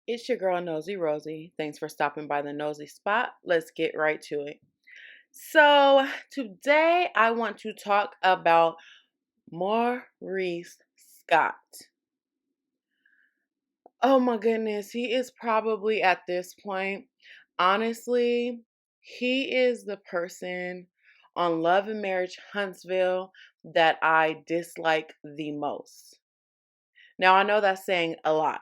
It's your girl Nosy Rosie. Thanks for stopping by the Nosy Spot. Let's get right to it. So, today I want to talk about Maurice Scott. Oh my goodness, he is probably at this point, honestly, he is the person on Love and Marriage Huntsville that I dislike the most. Now, I know that's saying a lot.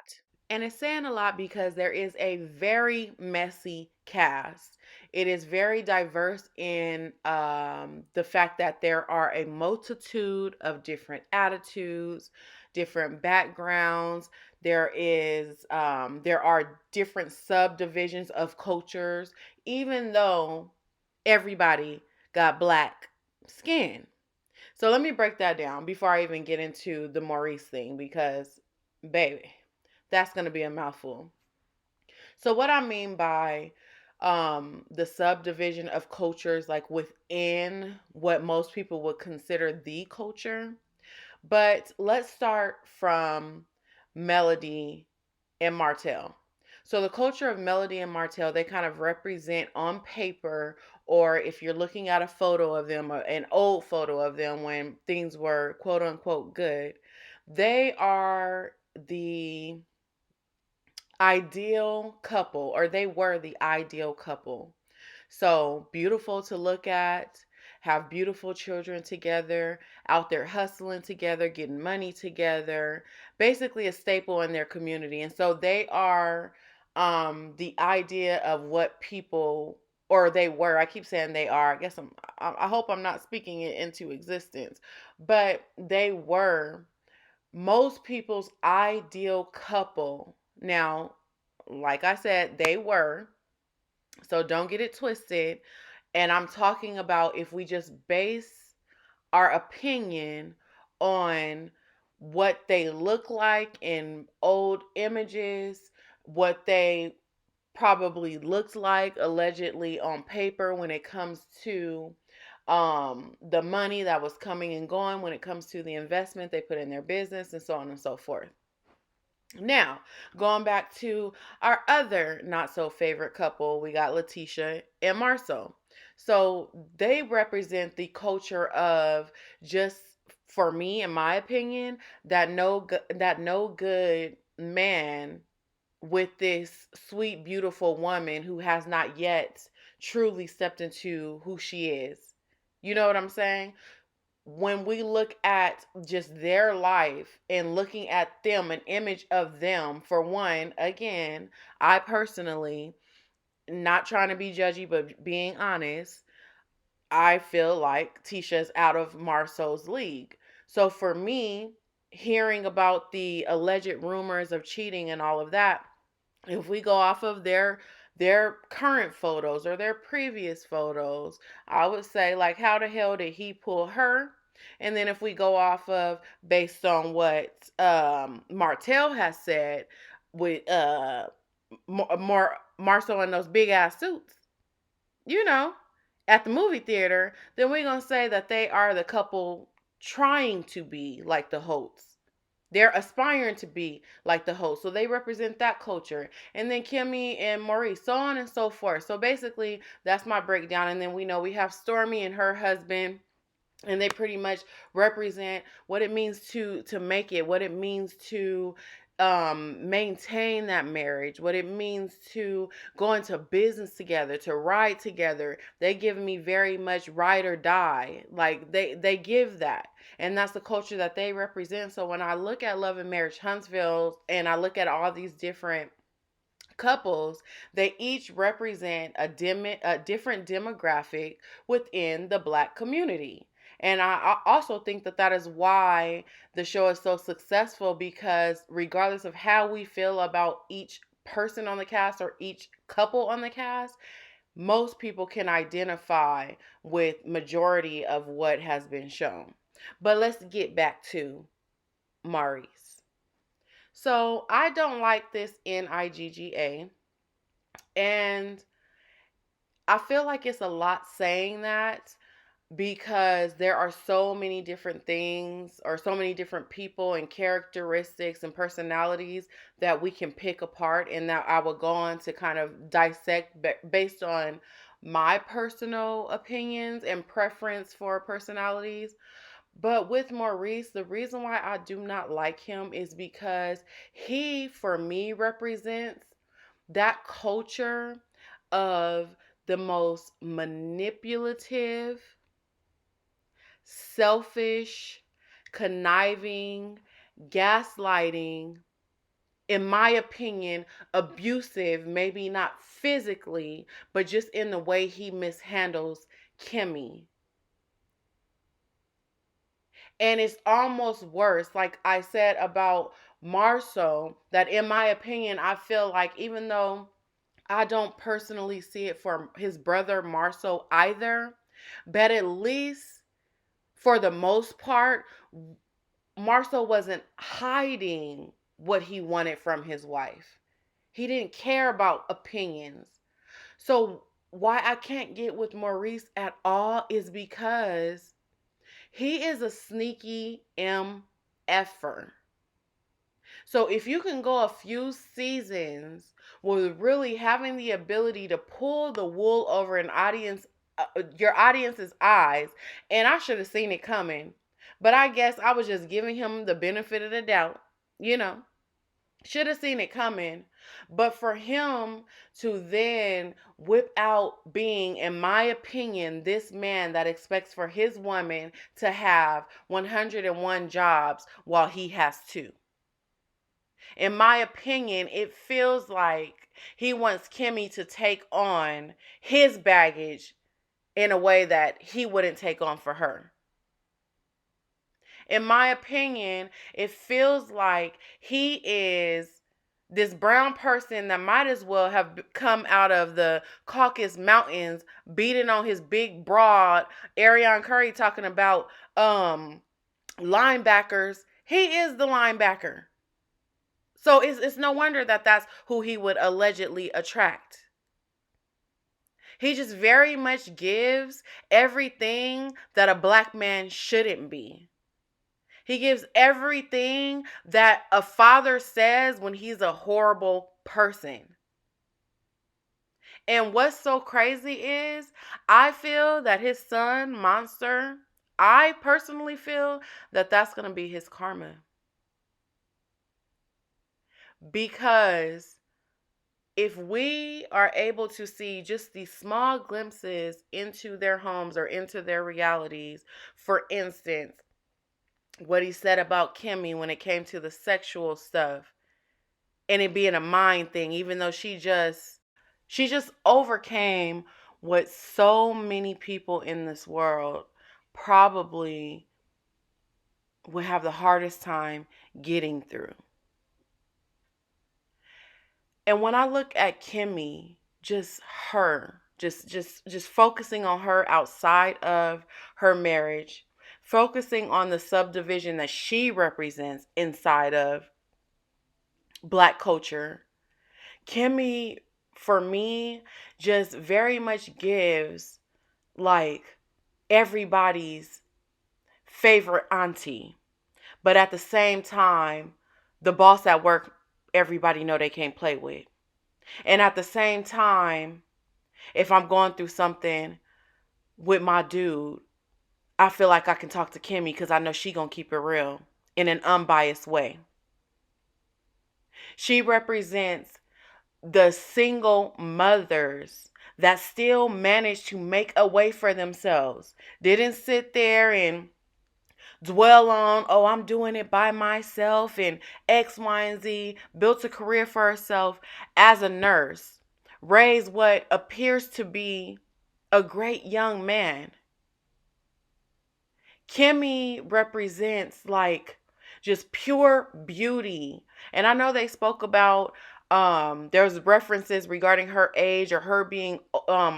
And it's saying a lot because there is a very messy cast. It is very diverse in the fact that there are a multitude of different attitudes, different backgrounds. There are different subdivisions of cultures, even though everybody got black skin. So let me break that down before I even get into the Maurice thing because, baby, that's going to be a mouthful. So what I mean by the subdivision of cultures, like within what most people would consider the culture. But let's start from Melody and Martell. So the culture of Melody and Martell, they kind of represent on paper, or if you're looking at a photo of them, or an old photo of them when things were quote unquote good, they are the ideal couple, or they were the ideal couple. So beautiful to look at, have beautiful children together, out there hustling together, getting money together, basically a staple in their community. And so they are the idea of what people, or they were, I keep saying they are. I hope I'm not speaking it into existence, but they were most people's ideal couple. Now, like I said, they were. So don't get it twisted. And I'm talking about if we just base our opinion on what they look like in old images, what they probably looked like allegedly on paper when it comes to the money that was coming and going, when it comes to the investment they put in their business, and so on and so forth. Now, going back to our other not so favorite couple, we got Letitia and Marcel. So they represent the culture of, just for me, in my opinion, that no good man with this sweet, beautiful woman who has not yet truly stepped into who she is. You know what I'm saying? When we look at just their life and looking at them, an image of them, for one, again, I personally, not trying to be judgy, but being honest, I feel like Tisha's out of Marceau's league. So for me, hearing about the alleged rumors of cheating and all of that, if we go off of their current photos or their previous photos, I would say, like, how the hell did he pull her? And then if we go off of, based on what Martell has said, with more Marcel in those big ass suits, you know, at the movie theater, then we're gonna say that they are the couple trying to be like the Holts. They're aspiring to be like the host. So they represent that culture. And then Kimmy and Maurice, so on and so forth. So basically, that's my breakdown. And then we know we have Stormy and her husband, and they pretty much represent what it means to make it, what it means to maintain that marriage, what it means to go into business together, to ride together. They give me very much ride or die, like they give that, and that's the culture that they represent. So when I look at Love and Marriage Huntsville and I look at all these different couples, they each represent a different demographic within the black community. And I also think that that is why the show is so successful, because regardless of how we feel about each person on the cast or each couple on the cast, most people can identify with majority of what has been shown. But let's get back to Maurice. So I don't like this NIGGA. And I feel like it's a lot saying that, because there are so many different things or so many different people and characteristics and personalities that we can pick apart, and that I will go on to kind of dissect based on my personal opinions and preference for personalities. But with Maurice, the reason why I do not like him is because he, for me, represents that culture of the most manipulative, selfish, conniving, gaslighting, in my opinion, abusive, maybe not physically, but just in the way he mishandles Kimmy. And it's almost worse, like I said about Marceau, that in my opinion, I feel like even though I don't personally see it for his brother Marceau either, but at least for the most part, Marceau wasn't hiding what he wanted from his wife. He didn't care about opinions. So why I can't get with Maurice at all is because he is a sneaky MFer. So if you can go a few seasons with really having the ability to pull the wool over your audience's eyes, and I should have seen it coming, but I guess I was just giving him the benefit of the doubt, you know. Should have seen it coming. But for him to then whip out being, in my opinion, this man that expects for his woman to have 101 jobs while he has two. In my opinion, it feels like he wants Kimmy to take on his baggage in a way that he wouldn't take on for her. In my opinion, it feels like he is this brown person that might as well have come out of the Caucasus Mountains, beating on his big, broad, Arion Curry talking about linebackers. He is the linebacker. So it's no wonder that that's who he would allegedly attract. He just very much gives everything that a black man shouldn't be. He gives everything that a father says when he's a horrible person. And what's so crazy is I feel that his son, Monster, I personally feel that that's going to be his karma. Because if we are able to see just these small glimpses into their homes or into their realities, for instance, what he said about Kimmy when it came to the sexual stuff and it being a mind thing, even though she just overcame what so many people in this world probably would have the hardest time getting through. And when I look at Kimmy, just her, just focusing on her outside of her marriage, focusing on the subdivision that she represents inside of Black culture, Kimmy, for me, just very much gives like everybody's favorite auntie. But at the same time, the boss at work, everybody know they can't play with. And at the same time, if I'm going through something with my dude, I feel like I can talk to Kimmy because I know she gonna keep it real in an unbiased way. She represents the single mothers that still managed to make a way for themselves. Didn't sit there and dwell on, oh, I'm doing it by myself and X, Y, and Z. Built a career for herself as a nurse. Raised what appears to be a great young man. Kimmy represents like just pure beauty. And I know they spoke about there's references regarding her age or her being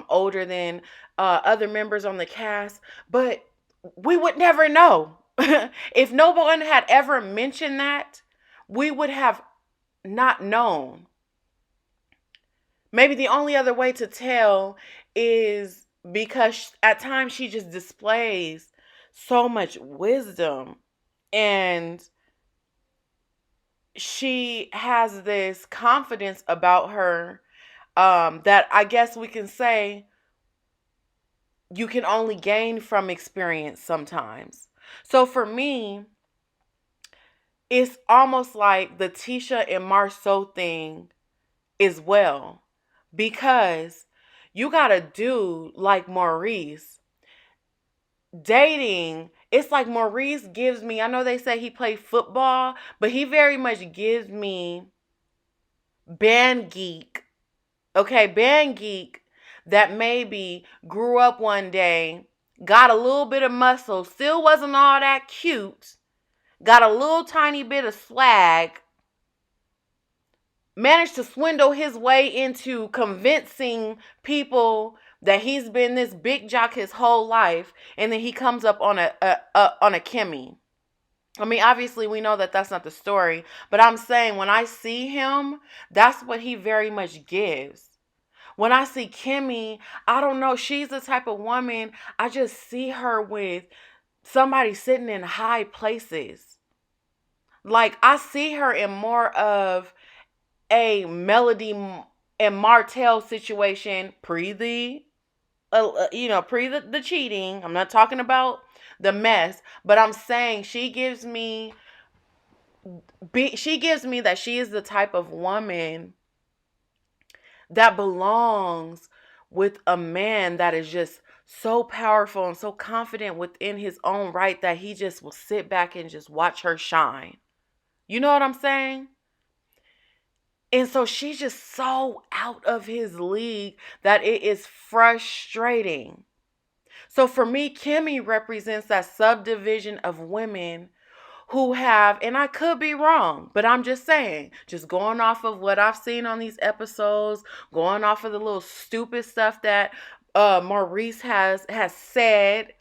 older than other members on the cast, but we would never know. If no one had ever mentioned that, we would have not known. Maybe the only other way to tell is because at times she just displays so much wisdom, and she has this confidence about her, that I guess we can say you can only gain from experience sometimes. So for me, it's almost like the Tisha and Marceau thing as well, because you got to do like Maurice. Dating, it's like Maurice gives me, I know they say he played football, but he very much gives me band geek. Okay, band geek that maybe grew up one day, got a little bit of muscle, still wasn't all that cute, got a little tiny bit of swag, managed to swindle his way into convincing people that he's been this big jock his whole life, and then he comes up on a Kimmy. I mean, obviously we know that that's not the story, but I'm saying when I see him, that's what he very much gives. When I see Kimmy, I don't know, she's the type of woman, I just see her with somebody sitting in high places. Like, I see her in more of a Melody and Martell situation pre the cheating. I'm not talking about the mess, but I'm saying she gives me that she is the type of woman that belongs with a man that is just so powerful and so confident within his own right that he just will sit back and just watch her shine. You know what I'm saying? And so she's just so out of his league that it is frustrating. So for me, Kimmy represents that subdivision of women who have, and I could be wrong, but I'm just saying, just going off of what I've seen on these episodes, going off of the little stupid stuff that Maurice has said,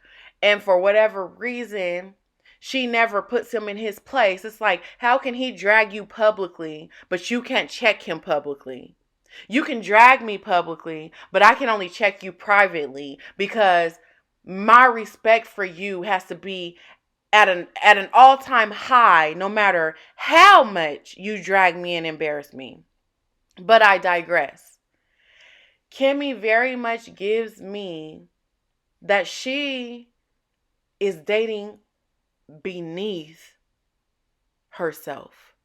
and for whatever reason, she never puts him in his place. It's like, how can he drag you publicly, but you can't check him publicly? You can drag me publicly, but I can only check you privately, because my respect for you has to be at an all-time high, no matter how much you drag me and embarrass me. But I digress. Kimmy very much gives me that she is dating beneath herself.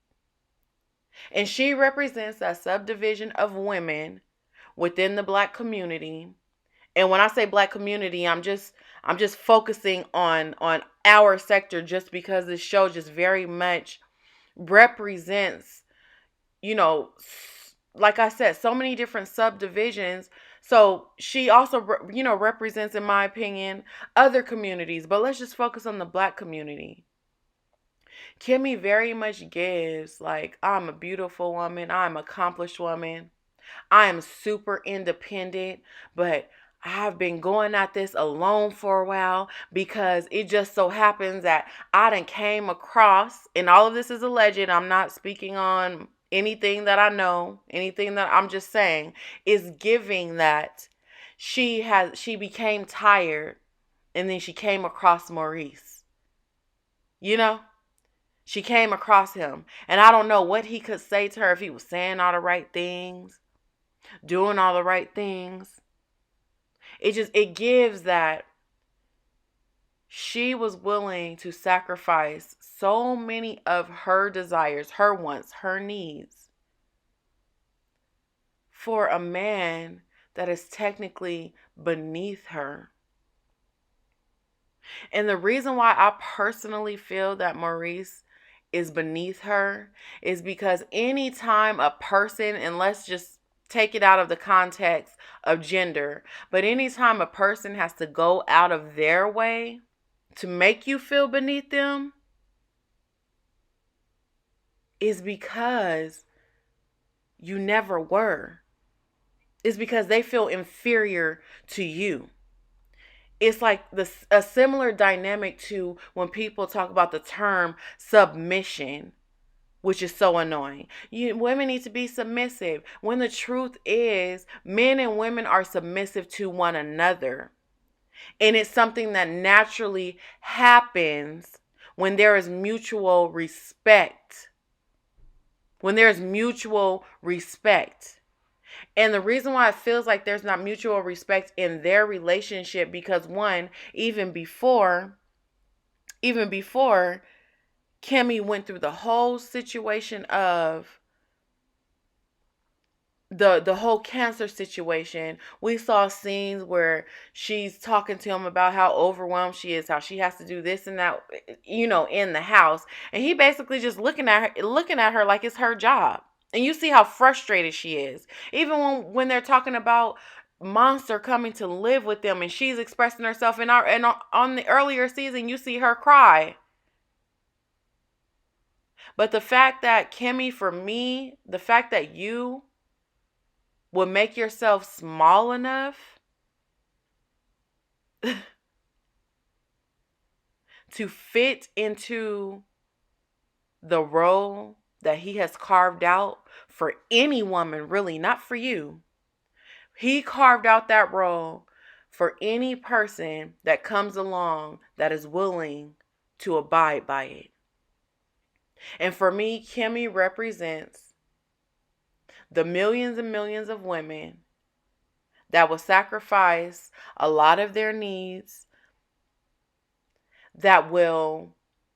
And she represents that subdivision of women within the Black community. And when I say Black community, I'm just focusing on our sector, just because this show just very much represents, you know, like I said, so many different subdivisions. So she also, represents, in my opinion, other communities. But let's just focus on the Black community. Kimmy very much gives, like, I'm a beautiful woman, I'm an accomplished woman, I am super independent, but I've been going at this alone for a while because it just so happens that I done came across, and all of this is alleged, I'm not speaking on anything that I know, anything that I'm just saying, is giving that she became tired, and then she came across Maurice. You know? She came across him, and I don't know what he could say to her, if he was saying all the right things, doing all the right things. It gives that she was willing to sacrifice so many of her desires, her wants, her needs for a man that is technically beneath her. And the reason why I personally feel that Maurice is beneath her is because anytime a person, and let's just take it out of the context of gender, but anytime a person has to go out of their way to make you feel beneath them, is because you never were. It's because they feel inferior to you. It's like a similar dynamic to when people talk about the term submission. which is so annoying. Women need to be submissive, when the truth is men and women are submissive to one another. And it's something that naturally happens when there is mutual respect. When there's mutual respect. And the reason why it feels like there's not mutual respect in their relationship, because one, even before Kimmy went through the whole situation of the whole cancer situation, we saw scenes where she's talking to him about how overwhelmed she is, how she has to do this and that, in the house, and he basically just looking at her like it's her job. And you see how frustrated she is, even when they're talking about Monster coming to live with them, and she's expressing herself and on the earlier season, you see her cry. But the fact that Kimmy, for me, the fact that you would make yourself small enough to fit into the role that he has carved out for any woman, really, not for you. He carved out that role for any person that comes along that is willing to abide by it. And for me, Kimmy represents the millions and millions of women that will sacrifice a lot of their needs, that will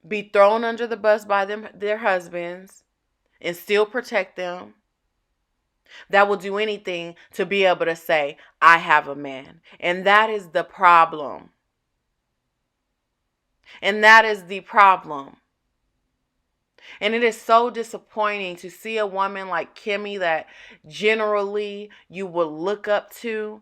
be thrown under the bus by their husbands and still protect them, that will do anything to be able to say, I have a man. And that is the problem. And that is the problem. And it is so disappointing to see a woman like Kimmy that generally you will look up to.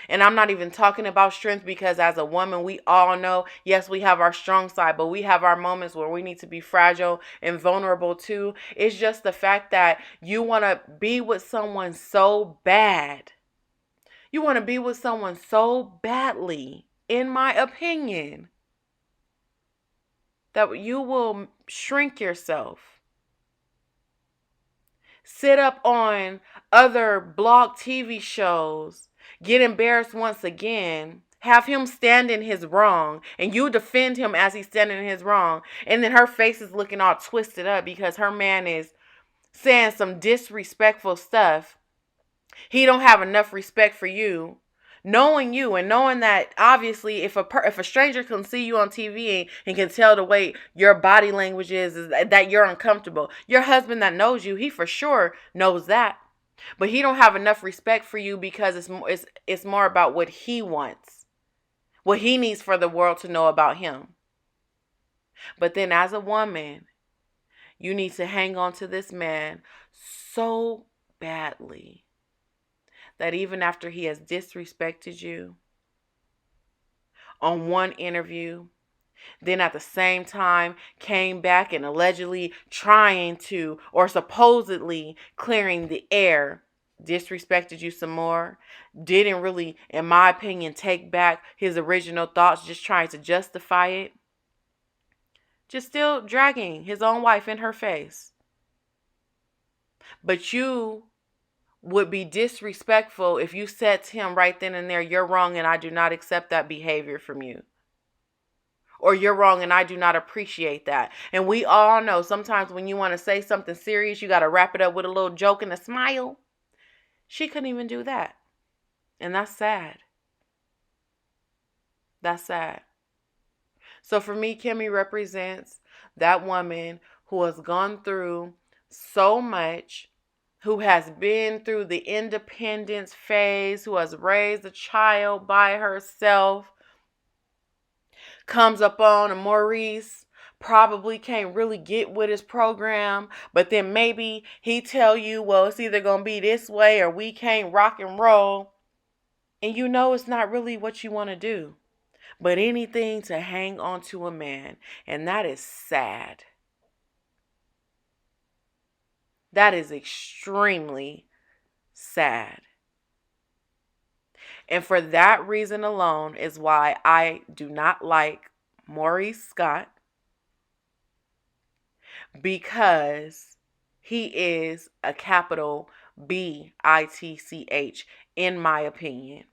And I'm not even talking about strength, because as a woman, we all know, yes, we have our strong side, but we have our moments where we need to be fragile and vulnerable too. It's just the fact that you want to be with someone so bad. You want to be with someone so badly, in my opinion, that you will shrink yourself. Sit up on other blog TV shows, get embarrassed once again, have him stand in his wrong, and you defend him as he's standing in his wrong, and then her face is looking all twisted up because her man is saying some disrespectful stuff. He don't have enough respect for you. Knowing you and knowing that obviously if a stranger can see you on TV and can tell the way your body language is that you're uncomfortable. Your husband that knows you, he for sure knows that. But he don't have enough respect for you because it's more about what he wants. What he needs for the world to know about him. But then as a woman, you need to hang on to this man so badly that even after he has disrespected you on one interview, then at the same time came back and allegedly trying to, or supposedly clearing the air, disrespected you some more, didn't really, in my opinion, take back his original thoughts, just trying to justify it, just still dragging his own wife in her face. But you would be disrespectful if you said to him right then and there, you're wrong and I do not accept that behavior from you. Or you're wrong and I do not appreciate that. And we all know sometimes when you want to say something serious, you got to wrap it up with a little joke and a smile. She couldn't even do that. And that's sad. That's sad. So for me, Kimmy represents that woman who has gone through so much, who has been through the independence phase, who has raised a child by herself, comes up on a Maurice, probably can't really get with his program, but then maybe he tell you, well, it's either going to be this way or we can't rock and roll. And you know it's not really what you want to do, but anything to hang on to a man. And that is sad. That is extremely sad. And for that reason alone is why I do not like Maurice Scott. because he is a capital BITCH, in my opinion.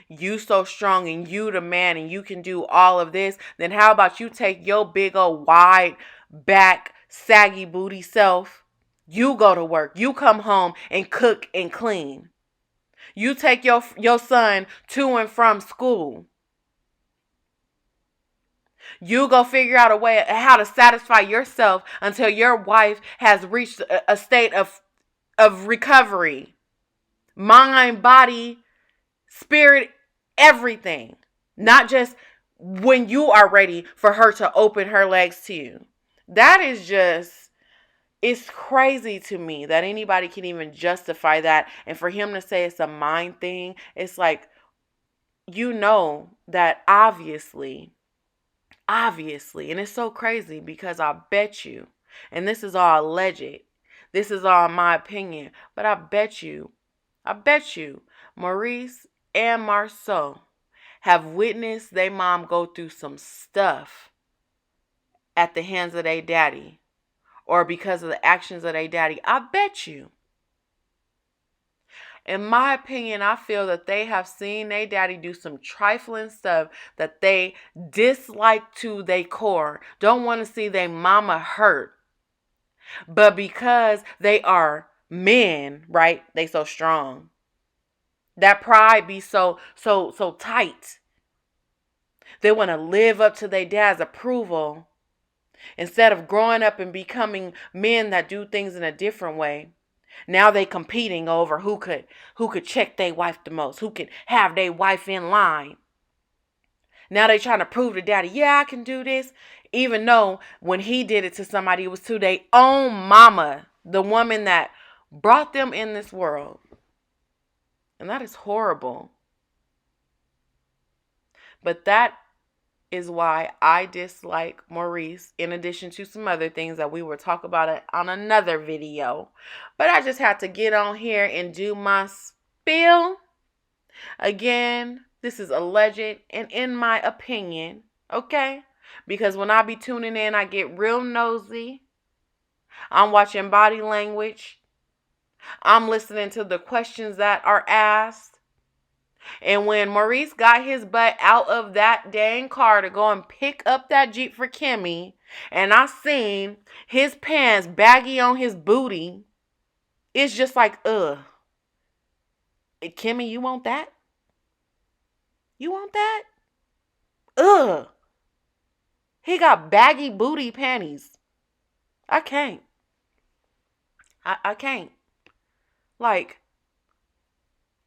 You so strong and you the man and you can do all of this, then how about you take your big old wide back saggy booty self, you go to work, you come home and cook and clean, you take your son to and from school, you go figure out a way how to satisfy yourself until your wife has reached a state of recovery, mind, body, spirit, everything. Not just when you are ready for her to open her legs to you. That is just, it's crazy to me that anybody can even justify that. And for him to say it's a mind thing, it's like, you know that obviously, and it's so crazy because I bet you, and this is all alleged, this is all my opinion, but I bet you, Maurice and Marceau have witnessed their mom go through some stuff at the hands of their daddy or because of the actions of their daddy. I bet you. In my opinion, I feel that they have seen their daddy do some trifling stuff that they dislike to their core. Don't want to see their mama hurt. But because they are men, right? They so strong. That pride be so tight. They want to live up to their dad's approval instead of growing up and becoming men that do things in a different way. Now they competing over who could check their wife the most, who could have their wife in line. Now they trying to prove to daddy, yeah, I can do this. Even though when he did it to somebody, it was to their own mama, the woman that brought them in this world. And that is horrible. But that is why I dislike Maurice, in addition to some other things that we will talk about on another video. But I just had to get on here and do my spiel. Again, this is alleged and in my opinion, okay? Because when I be tuning in, I get real nosy. I'm watching body language. I'm listening to the questions that are asked. And when Maurice got his butt out of that dang car to go and pick up that Jeep for Kimmy, and I seen his pants baggy on his booty, it's just like, Kimmy, you want that? You want that? He got baggy booty panties. I can't. I can't. Like,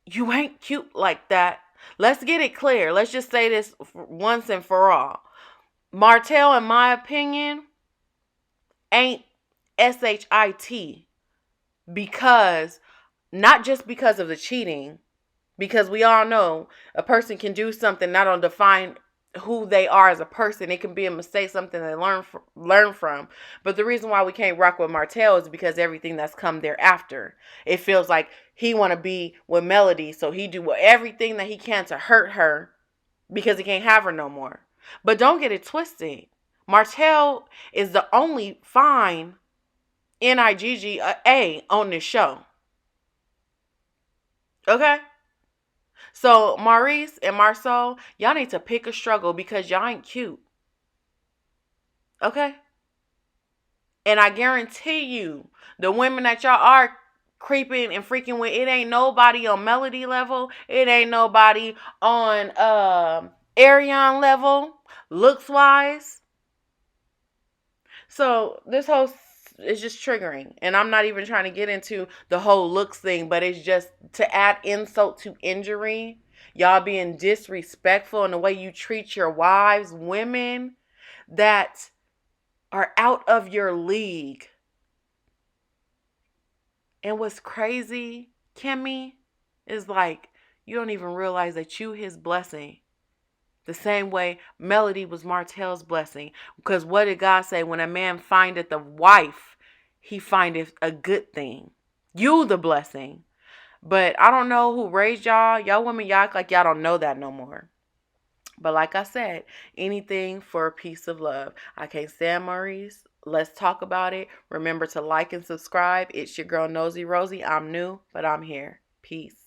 you ain't cute like that. Let's get it clear. Let's just say this once and for all. Martell, in my opinion, ain't SHIT because, not just because of the cheating, because we all know a person can do something that don't define who they are as a person. It can be a mistake, something they learn from. But the reason why we can't rock with Martell is because everything that's come thereafter. It feels like he want to be with Melody, so he do everything that he can to hurt her because he can't have her no more. But don't get it twisted. Martell is the only fine NIGGA on this show. Okay? So Maurice and Marceau, y'all need to pick a struggle because y'all ain't cute. Okay? And I guarantee you, the women that y'all are creeping and freaking with, it ain't nobody on Melody level. It ain't nobody on Ariane level, looks wise. So this whole is just triggering. And I'm not even trying to get into the whole looks thing, but it's just to add insult to injury. Y'all being disrespectful in the way you treat your wives, women that are out of your league. And what's crazy, Kimmy, is like, you don't even realize that you his blessing. The same way Melody was Martell's blessing. Because what did God say? When a man findeth a wife, he findeth a good thing. You the blessing. But I don't know who raised y'all. Y'all women, y'all act like y'all don't know that no more. But like I said, anything for a piece of love. I can't stand Maurice. Let's talk about it. Remember to like and subscribe. It's your girl Nosy Rosie. I'm new, but I'm here. Peace.